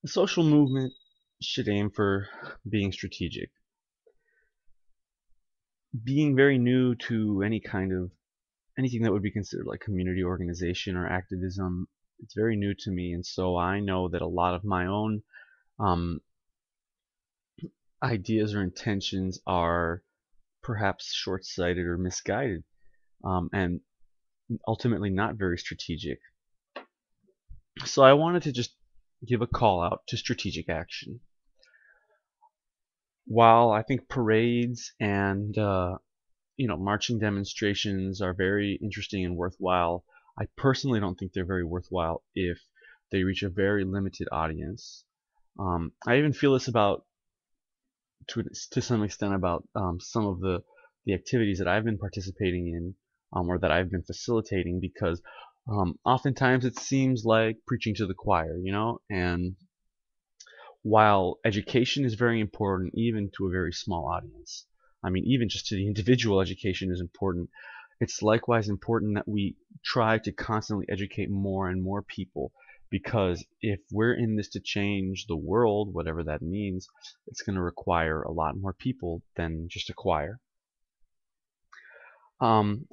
The social movement should aim for being strategic. Being very new to anything that would be considered like community organization or activism, it's very new to me, and so I know that a lot of my own um, ideas or intentions are perhaps short-sighted or misguided, and ultimately not very strategic. So I wanted to just give a call out to strategic action. While I think parades and marching demonstrations are very interesting and worthwhile, I personally don't think they're very worthwhile if they reach a very limited audience. I even feel this about to some extent about some of the activities that I've been participating in, or that I've been facilitating, because oftentimes it seems like preaching to the choir, and while education is very important, even to a very small audience, I mean, even just to the individual, education is important. It's likewise important that we try to constantly educate more and more people, because if we're in this to change the world, whatever that means, it's going to require a lot more people than just a choir.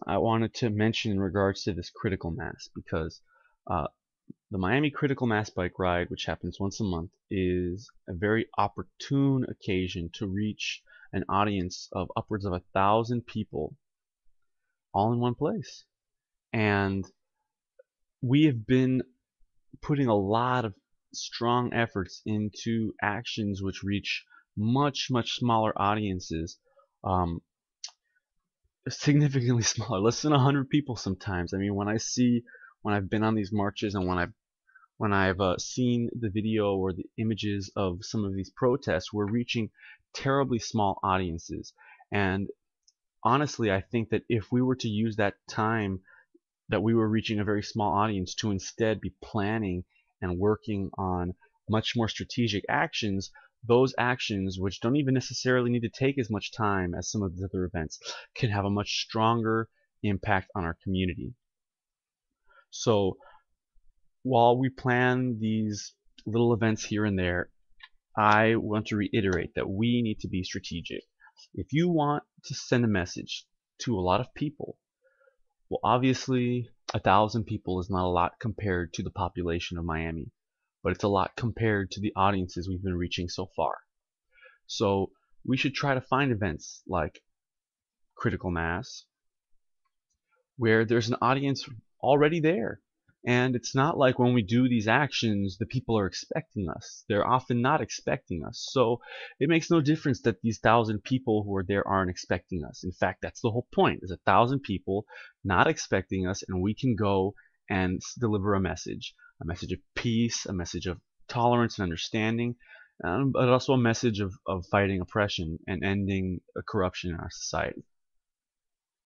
I wanted to mention in regards to this critical mass, because uh, the Miami Critical Mass Bike Ride, which happens once a month, is a very opportune occasion to reach an audience of upwards of 1,000 people all in one place. And we have been putting a lot of strong efforts into actions which reach much, much smaller audiences, um, significantly smaller, less than 100 people sometimes. I mean, when I've been on these marches and when I've seen the video or the images of some of these protests, we're reaching terribly small audiences. And honestly, I think that if we were to use that time that we were reaching a very small audience to instead be planning and working on much more strategic actions, those actions, which don't even necessarily need to take as much time as some of the other events, can have a much stronger impact on our community. So while we plan these little events here and there, I want to reiterate that we need to be strategic. If you want to send a message to a lot of people, well, obviously, 1,000 people is not a lot compared to the population of Miami, but it's a lot compared to the audiences we've been reaching so far. So we should try to find events like Critical Mass, where there's an audience already there. And it's not like when we do these actions, the people are expecting us. They're often not expecting us. So it makes no difference that these 1,000 people who are there aren't expecting us. In fact, that's the whole point. There's 1,000 people not expecting us, and we can go and deliver a message of peace, a message of tolerance and understanding, but also a message of fighting oppression and ending corruption in our society.